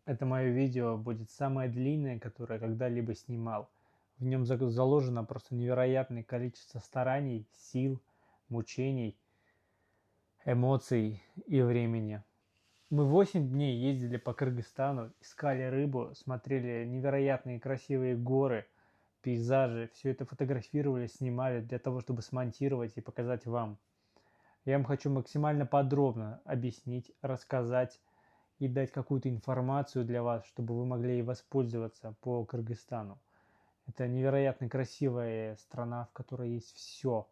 Это мое видео будет самое длинное, которое я когда-либо снимал. В нем заложено просто невероятное количество стараний, сил, мучений, эмоций и времени. Мы 8 дней ездили по Кыргызстану, искали рыбу, смотрели невероятные красивые горы, пейзажи. Все это фотографировали, снимали для того, чтобы смонтировать и показать вам. Я вам хочу максимально подробно объяснить, рассказать и дать какую-то информацию для вас, чтобы вы могли ей воспользоваться по Кыргызстану. Это невероятно красивая страна, в которой есть все.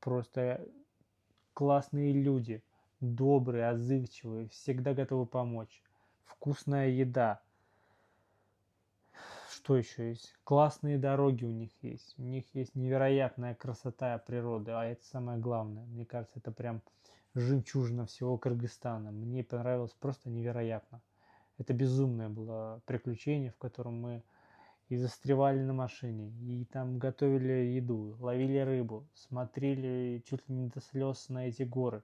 Просто классные люди, добрые, отзывчивые, всегда готовы помочь. Вкусная еда. Что еще есть? Классные дороги у них есть. У них есть невероятная красота природы, а это самое главное. Мне кажется, это прям жемчужина всего Кыргызстана. Мне понравилось просто невероятно. Это безумное было приключение, в котором мы и застревали на машине, и там готовили еду, ловили рыбу, смотрели чуть ли не до слез на эти горы.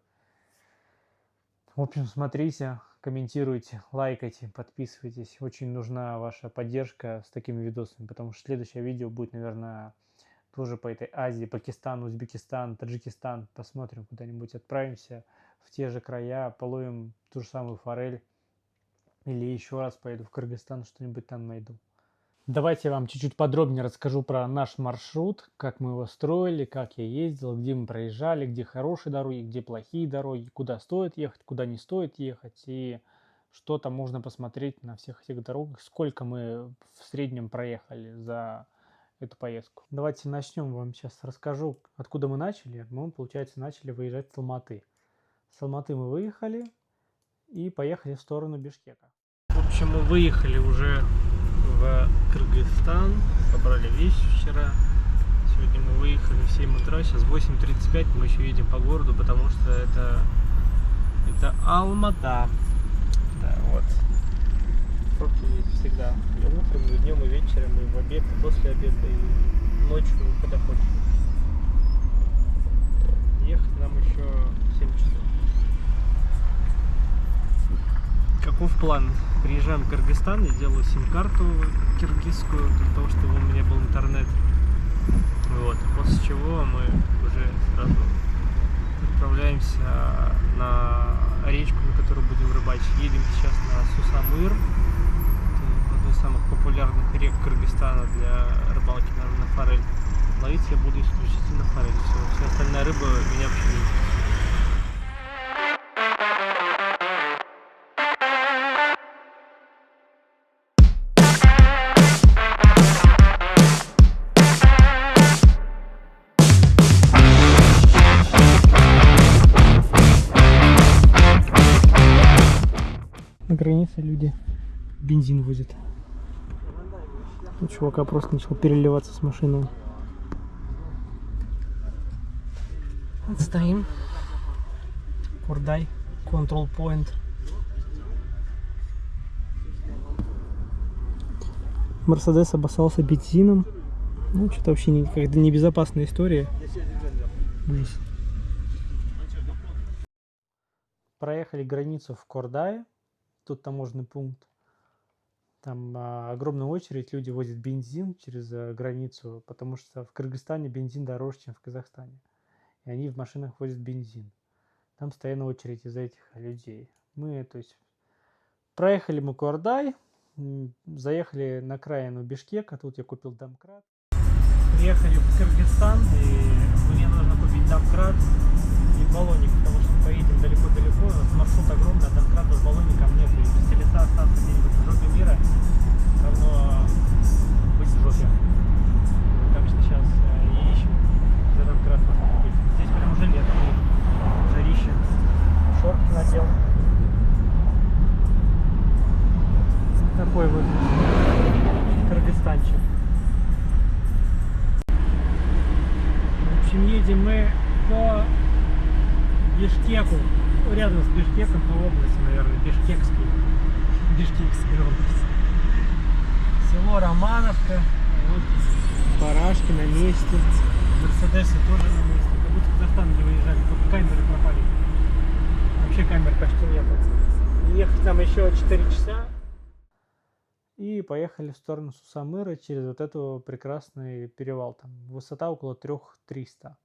В общем, смотрите, комментируйте, лайкайте, подписывайтесь. Очень нужна ваша поддержка с такими видосами, потому что следующее видео будет, наверное, тоже по этой Азии, Пакистан, Узбекистан, Таджикистан. Посмотрим, куда-нибудь отправимся в те же края, половим ту же самую форель. Или еще раз поеду в Кыргызстан, что-нибудь там найду. Давайте я вам чуть-чуть подробнее расскажу про наш маршрут, как мы его строили, как я ездил, где мы проезжали, где хорошие дороги, где плохие дороги, куда стоит ехать, куда не стоит ехать, и что там можно посмотреть на всех этих дорогах, сколько мы в среднем проехали за эту поездку. Давайте начнем, вам сейчас расскажу, откуда мы начали. Мы, получается, начали выезжать с Алматы. С Алматы мы выехали и поехали в сторону Бишкека. В общем, мы выехали уже в Кыргызстан, собрали вещи вчера. Сегодня мы выехали в 7 утра, сейчас 8:35, мы еще едем по городу, потому что это Алмата. Да, вот. Пробки есть всегда. И утром, и днем, и вечером, и в обед, и после обеда, и ночью, когда хочешь. Ехать нам еще 7 часов. Каков план? Приезжаем в Кыргызстан, я делаю сим-карту киргизскую, для того, чтобы у меня был интернет. Вот. После чего мы уже сразу отправляемся на речку, на которую будем рыбачить. Едем сейчас на Сусамыр, одну из самых популярных рек Кыргызстана для рыбалки на форель. Ловить я буду исключительно форель. Вся остальная рыба меня вообще не интересует. На границе люди бензин возят. У чувака просто начал переливаться с машины. Отстоим. Кордай. Control point. Мерседес обоссался бензином. Ну, что-то вообще какая-то небезопасная история. Ужас. Проехали границу в Кордае. Тут таможенный пункт. Там огромная очередь, люди возят бензин через границу, потому что в Кыргызстане бензин дороже, чем в Казахстане. И они в машинах возят бензин. Там стояла очередь из этих людей. Мы, то есть, проехали мы Кордай, заехали на окраину Бишкека, тут я купил домкрат. Приехали в Кыргызстан, и мне нужно купить домкрат и баллоник, потому что поедем далеко-далеко, маршрут огромный, а домкрата с баллоником нет, и без телеса остаться где-нибудь в жопе мира равно быть в жопе. Так что сейчас и ищем, где домкрат можно купить. Здесь прям уже лето, жарище, шорты надел. Такой вот кыргызстанчик. В общем, едем мы по Бишкеку, рядом с Бишкеком, по области, наверное, Бишкекская область. Село Романовка, вот Парашки на месте, Мерседесы тоже на месте, как будто в Казахстан не выезжали, только камеры пропали. Вообще камер почти нет. Ехать нам еще 4 часа. И поехали в сторону Сусамыры через вот этот прекрасный перевал. Там высота около 3300.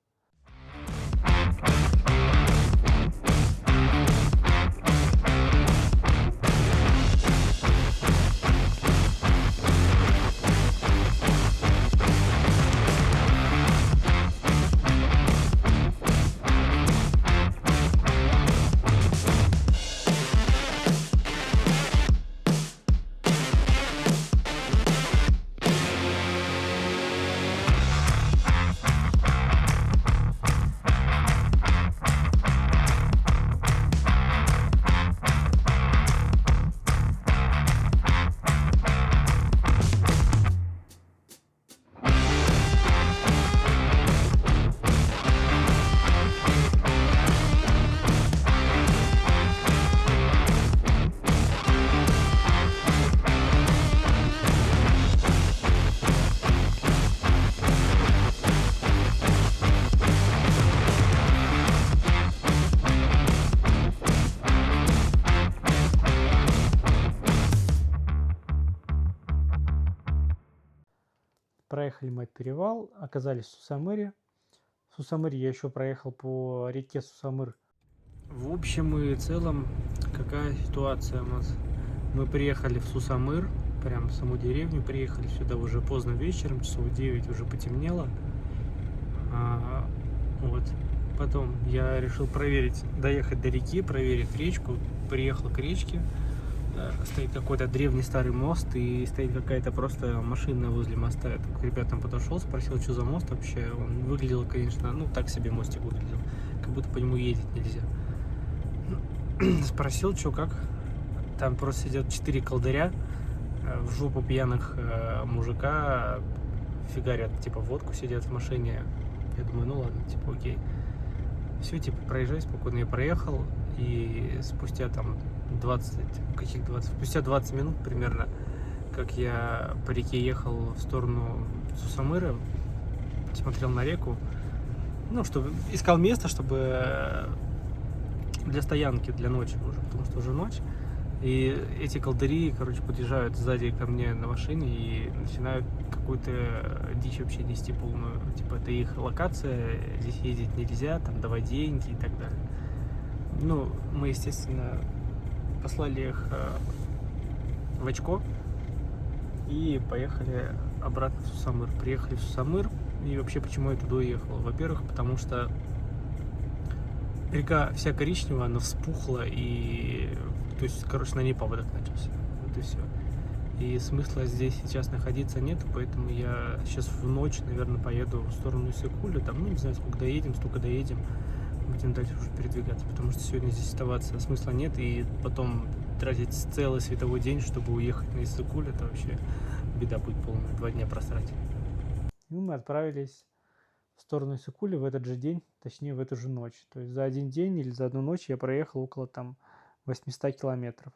Проехали мы этот перевал, оказались в Сусамыре. В Сусамыре я еще проехал по реке Сусамыр. В общем и целом, какая ситуация у нас? Мы приехали в Сусамыр, прям в саму деревню, приехали сюда уже поздно вечером, часов 9 уже потемнело. Вот. Потом я решил доехать до реки, проверить речку. Приехал к речке. Стоит какой-то древний старый мост и стоит какая-то просто машина возле моста. Я к ребятам подошел, спросил, что за мост вообще. Он выглядел, конечно, ну так себе мостик выглядел, как будто по нему ездить нельзя. Спросил, что как. Там просто сидят 4 колдыря в жопу пьяных мужика, фигарят, типа водку сидят в машине. Я думаю, ну ладно, типа окей. Все, типа проезжай спокойно. Я проехал, и спустя там спустя 20 минут примерно, как я по реке ехал в сторону Сусамыры, смотрел на реку, ну, чтобы искал место, чтобы для стоянки, для ночи уже, потому что уже ночь. И эти колдыри, короче, подъезжают сзади ко мне на машине и начинают какую-то дичь вообще нести полную. Типа, это их локация, здесь ездить нельзя, там давай деньги и так далее. Ну, мы, естественно, послали их в очко и поехали обратно в Сусамыр. Приехали в Сусамыр, и вообще почему я туда уехал? Во-первых, потому что река вся коричневая, она вспухла, и, то есть, короче, на ней паводок начался. Вот и все. И смысла здесь сейчас находиться нет, поэтому я сейчас в ночь, наверное, поеду в сторону Иссык-Куля. Там, ну, не знаю, сколько доедем, столько доедем. Будем дальше уже передвигаться, потому что сегодня здесь оставаться смысла нет, и потом тратить целый световой день, чтобы уехать на Иссык-Куль, это вообще беда будет полная, 2 дня просрать. И мы отправились в сторону Иссык-Куля в этот же день, точнее в эту же ночь. То есть за один день или за одну ночь я проехал около там 800 километров.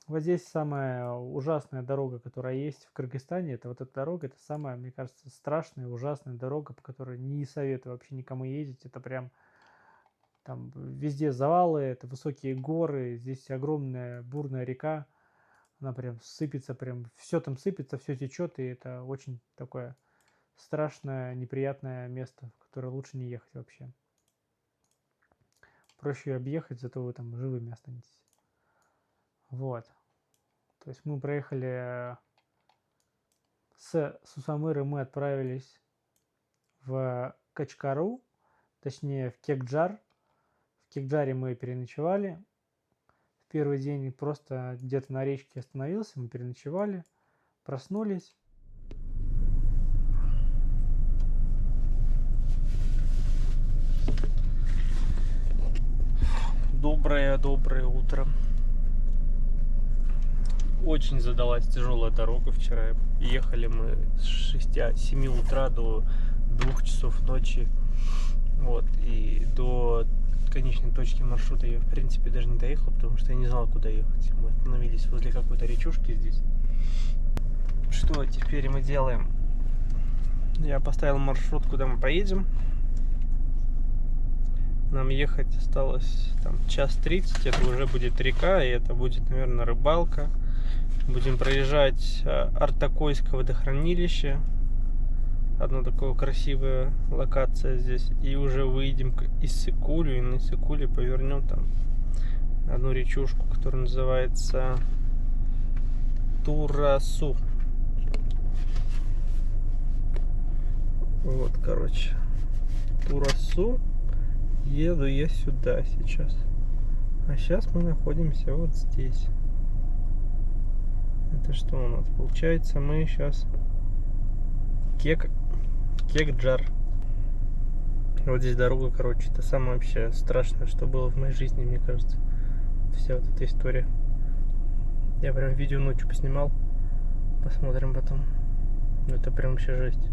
Вот здесь самая ужасная дорога, которая есть в Кыргызстане, это вот эта дорога, это самая, мне кажется, страшная, ужасная дорога, по которой не советую вообще никому ездить. Это прям там везде завалы, это высокие горы, здесь огромная бурная река, она прям сыпется, прям все там сыпется, все течет, и это очень такое страшное, неприятное место, в которое лучше не ехать вообще. Проще объехать, зато вы там живыми останетесь. Вот. То есть мы проехали с Сусамыры, мы отправились в Качкару, точнее в Кекджар. В Кекджаре мы переночевали. В первый день просто где-то на речке остановился, мы переночевали, проснулись. Доброе утро. Очень задалась тяжелая дорога вчера. Ехали мы с 6-7 утра до 2 часов ночи. Вот, и до конечной точки маршрута я, в принципе, даже не доехал, потому что я не знал, куда ехать. Мы остановились возле какой-то речушки здесь. Что теперь мы делаем? Я поставил маршрут, куда мы поедем. Нам ехать осталось там 1:30, это уже будет река, и это будет, наверное, рыбалка. Будем проезжать Артакойское водохранилище. Одна такая красивая локация здесь. И уже выйдем к Иссык-Кулю. И на Иссык-Куле повернем там одну речушку, которая называется Турасу. Вот, короче. Турасу. Еду я сюда сейчас. А сейчас мы находимся вот здесь. Это что у нас? Получается, мы сейчас Кекджар. Вот здесь дорога, короче, это самое вообще страшное, что было в моей жизни, мне кажется. Вся вот эта история. Я прям видео ночью поснимал. Посмотрим потом. Ну это прям вообще жесть.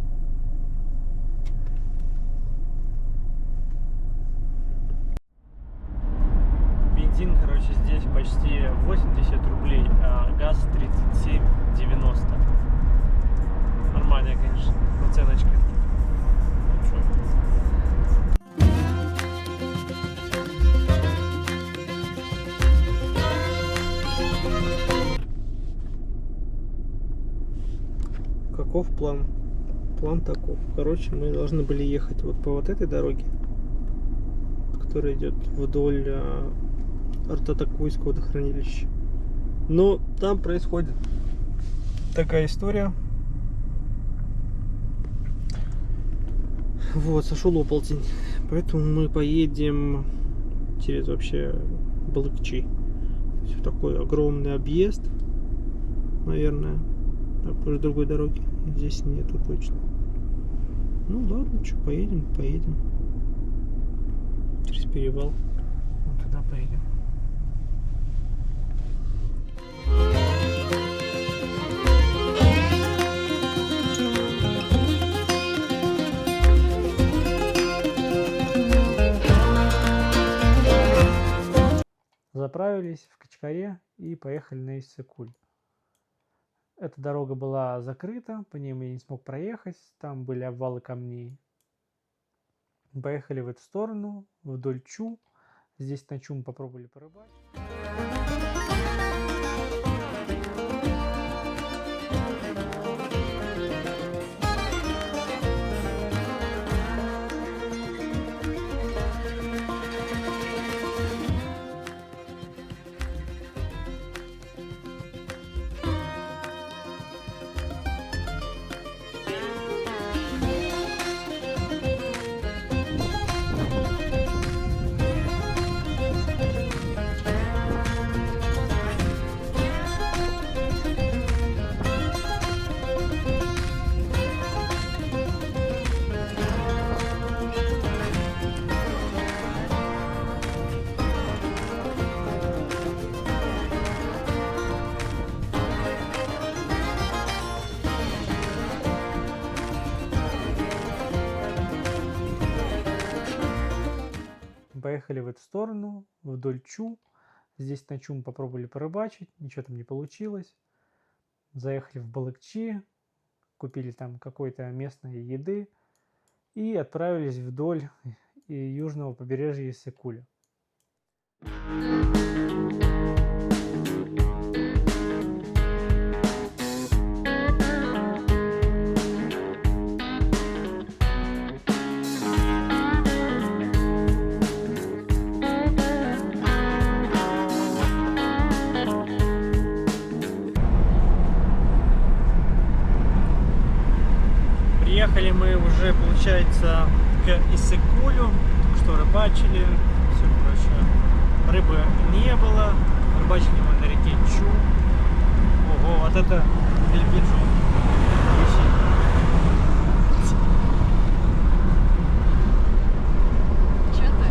Бензин, короче, здесь почти 80 рублей, а газ 37,90. Нормальная, конечно, наценочка. Каков план? План таков. Короче, мы должны были ехать вот по вот этой дороге, которая идет вдоль Артакойского водохранилища. Но там происходит такая история. Вот, сошел оползень. Поэтому мы поедем через вообще Балыкчи. Все такой огромный объезд, наверное. А по другой дороги здесь нету точно. Ну ладно, что, поедем. Через перевал. Вот туда поедем. Заправились в Качкаре и поехали на Иссык-Куль. Эта дорога была закрыта, по ней я не смог проехать, там были обвалы камней. Поехали в эту сторону, вдоль Чу. Здесь на Чу мы попробовали порыбачить. Поехали в эту сторону, вдоль Чу. Здесь на Чу мы попробовали порыбачить, ничего там не получилось. Заехали в Балыкчи, купили там какой-то местной еды и отправились вдоль южного побережья Иссык-Куля. Приехали мы уже, получается, к Иссык-Кулю, что рыбачили, все прочее. Рыбы не было, рыбачили мы на реке Чу. Ого, вот это бильбиджон. Че ты?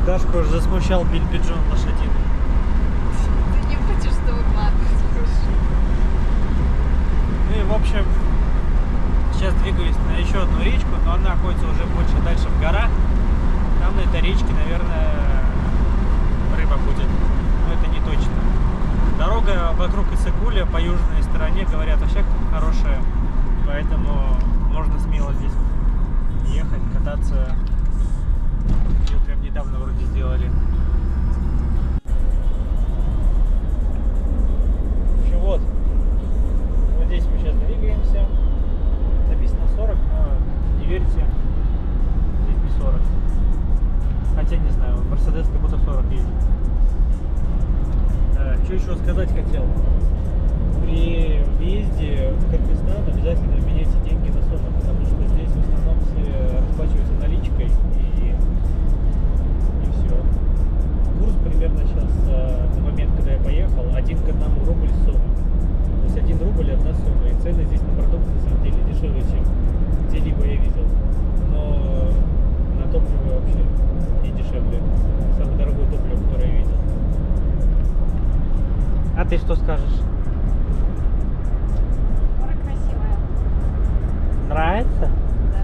Дашку уже засмущал бильбиджон лошадиный. Ты не хочешь, чтобы выкладывать больше? Ну и в общем, сейчас двигаюсь на еще одну речку, но она находится уже больше дальше в горах. Там на этой речке, наверное, рыба будет, но это не точно. Дорога вокруг Иссык-Куля по южной стороне, говорят, вообще хорошая, поэтому можно смело здесь ехать, кататься. Ее прям недавно вроде сделали. В общем, вот, здесь мы сейчас двигаемся. Написано 40, но не верьте, здесь не 40. Хотя не знаю, Мерседес как будто 40 едет. Что еще сказать хотел? При въезде в Кыргызстан обязательно меняйте деньги на сомы, потому что здесь в основном все расплачиваются наличкой и все. Курс примерно сейчас, на момент, когда я поехал, 1 к 1 рубль сомы. То есть 1 рубль одна сумма. И цены здесь на продукты на самом деле дешевле, чем где-либо я видел. Но на топливо вообще не дешевле. Самое дорогое топливо, которое я видел. А ты что скажешь? Гора красивая. Нравится? Да.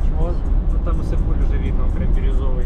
Чего? Ну там и Сыкуль уже видно, он прям бирюзовый.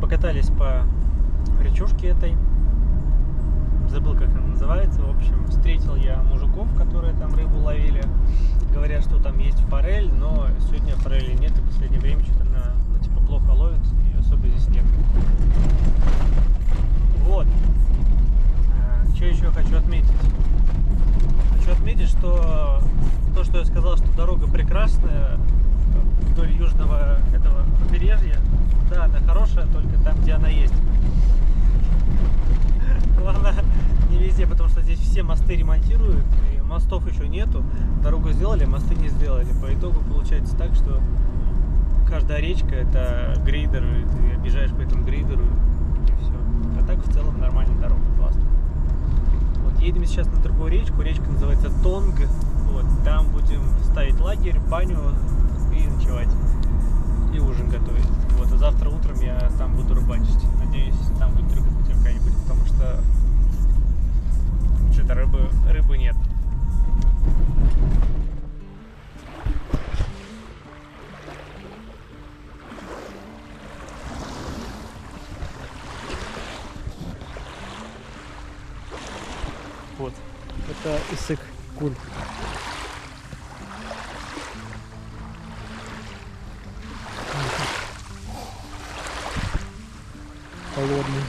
Покатались по речушке этой, забыл, как она называется. В общем, встретил я мужиков, которые там рыбу ловили. Говорят, что там есть форель, но сегодня форели нет, и в последнее время что-то она, ну, типа, плохо ловит, и особо здесь нет. Вот. Что еще хочу отметить? Хочу отметить, что то, что я сказал, что дорога прекрасная вдоль южного этого побережья, да, она хорошая, только там, где она есть. Главное, не везде, потому что здесь все мосты ремонтируют, и мостов еще нету. Дорогу сделали, мосты не сделали. По итогу получается так, что каждая речка — это грейдер, и ты объезжаешь по этому грейдеру, и все. А так в целом нормальная дорога, классно. Вот, едем сейчас на другую речку, речка называется Тонг. Вот, там будем ставить лагерь, баню и ночевать. И ужин готовить. Вот, а завтра утром я там буду рыбачить. Надеюсь, там будет рыба хоть какая-нибудь, потому что что-то рыбы нет. Вот, это Иссык-Куль. Холодный.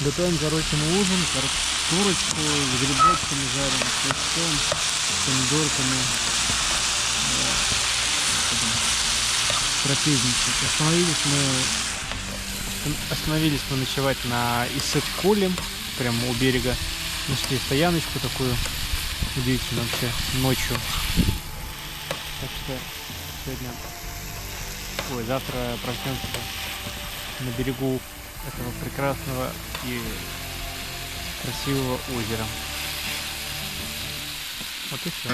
Готовим, короче, мы ужин, курочку с грибочками жарим, с лучком, с помидорками. Трапезничать. Остановились мы ночевать на Иссык-Куле, прямо у берега. Нашли стояночку такую, удивительно вообще, ночью. Так что завтра проснемся на берегу этого прекрасного и красивого озера. Вот и все.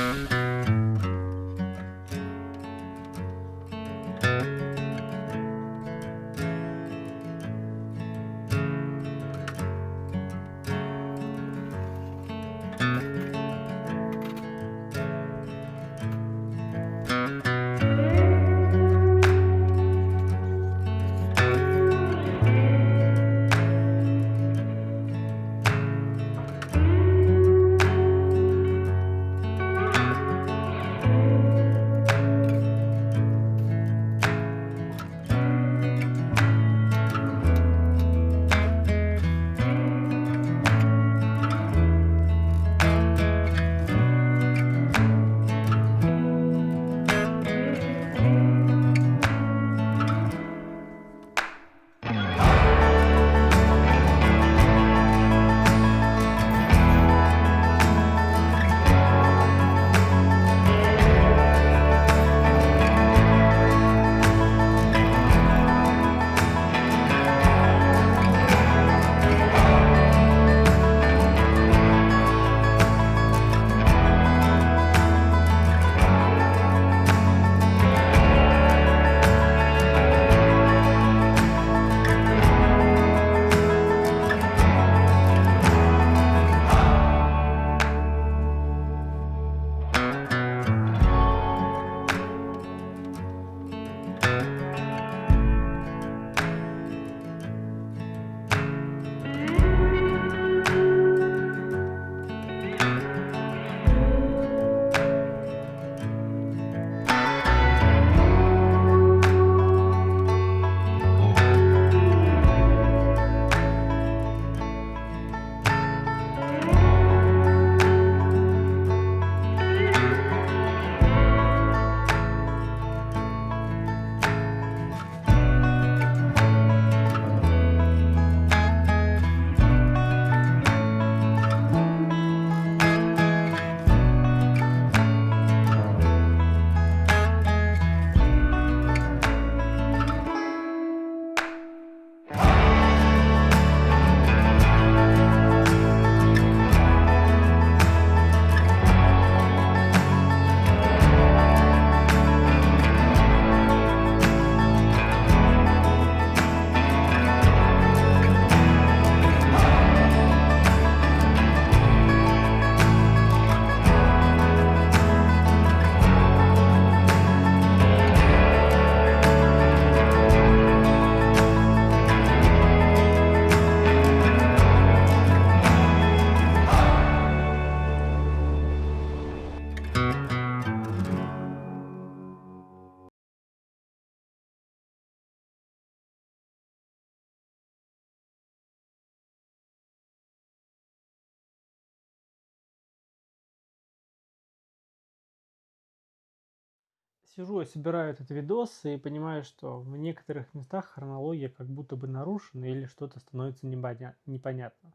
Сижу и собираю этот видос и понимаю, что в некоторых местах хронология как будто бы нарушена или что-то становится непонятно.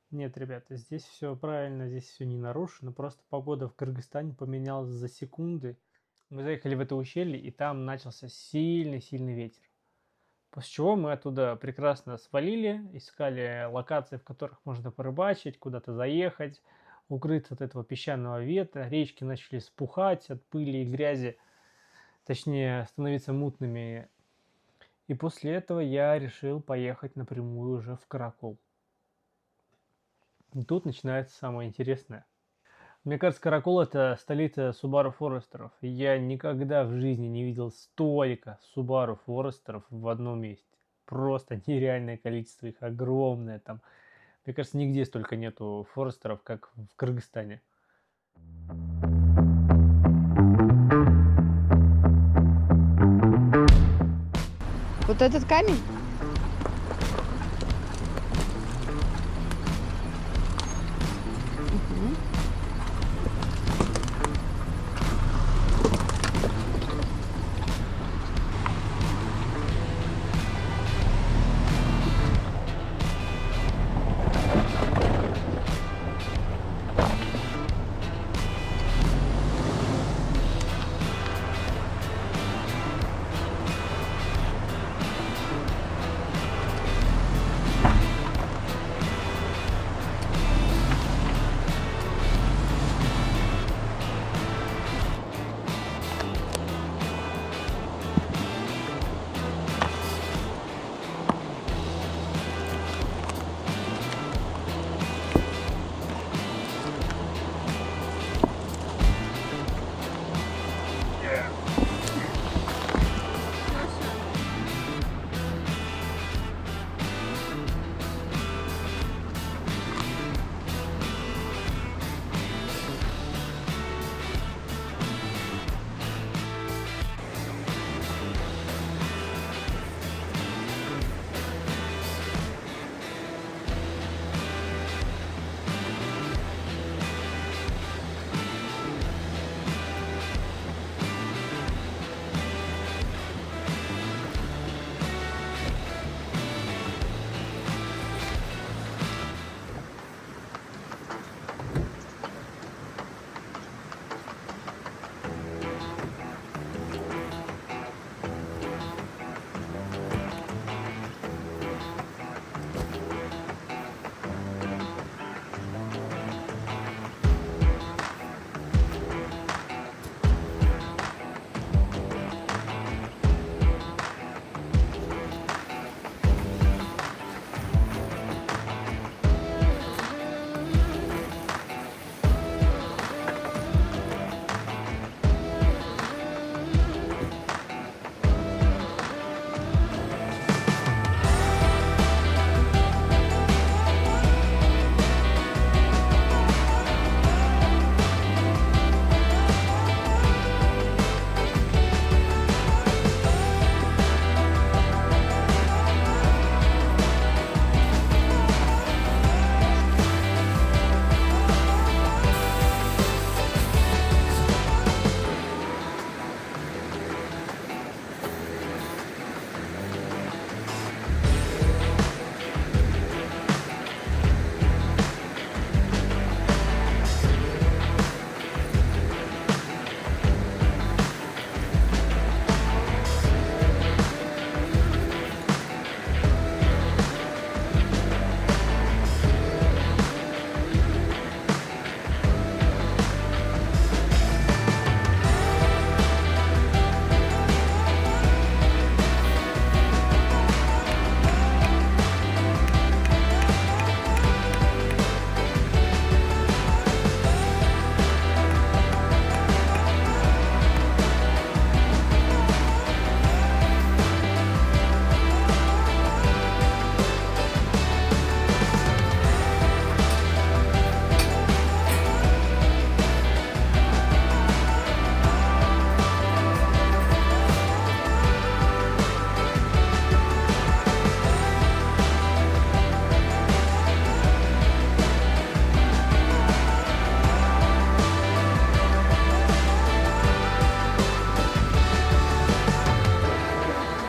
Нет, ребята, здесь все правильно, здесь все не нарушено, просто погода в Кыргызстане поменялась за секунды. Мы заехали в это ущелье, и там начался сильный ветер. После чего мы оттуда прекрасно свалили, искали локации, в которых можно порыбачить, куда-то заехать, укрыться от этого песчаного ветра. Речки начали вспухать от пыли и грязи, точнее становиться мутными. И после этого я решил поехать напрямую уже в Каракол. И тут начинается самое интересное. Мне кажется, Каракол — это столица Subaru Forester'ов. И я никогда в жизни не видел столько Subaru Forester'ов в одном месте. Просто нереальное количество, их огромное там. Мне кажется, нигде столько нету Форестеров, как в Кыргызстане. Вот этот камень?